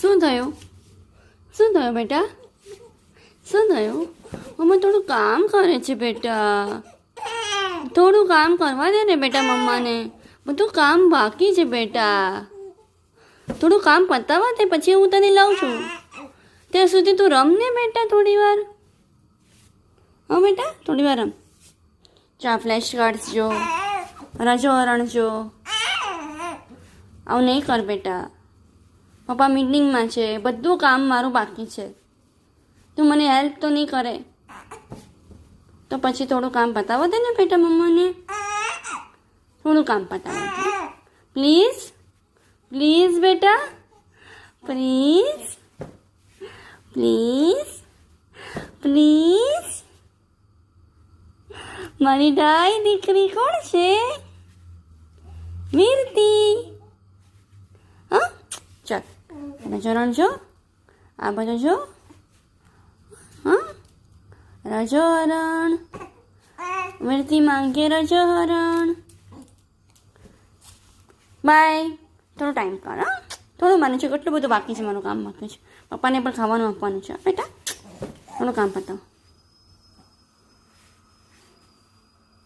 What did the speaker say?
શું થયું? શું થયું બેટા? શું થયું? મમ્મા થોડું કામ કરે છે બેટા. થોડું કામ કરવા દે ને બેટા મમ્માને. બધું કામ બાકી છે બેટા. થોડું કામ પતાવવા દે પછી હું તને લાવું છું. ત્યાં સુધી તું રમ ને બેટા થોડી વાર. હા બેટા થોડી વાર રમ. ચા ફ્લેશ કાર્ડ્સ જો, રજો હરણ જો. આવું નહીં કર બેટા. પપ્પા મીટિંગમાં છે, બધું કામ મારું બાકી છે. તું મને હેલ્પ તો નહીં કરે તો પછી થોડું કામ પતાવવા દે ને બેટા મમ્માને. થોડું કામ પતાવવા દે પ્લીઝ. પ્લીઝ બેટા, પ્લીઝ પ્લીઝ પ્લીઝ. મારી ડાઈ દીકરી કોણ છે? વીરતી. હા ચાલ રજોરણ જો, આ બધું જો. હા રજોહરણ. વીરતી માંગે રજોહરણ. બાય. થોડો ટાઈમ કર. હા થોડું માને છે, કેટલું બધું બાકી છે મારું કામ બાકી છે. પપ્પાને પણ ખાવાનું આપવાનું છે બેટા. થોડું કામ પતાવ.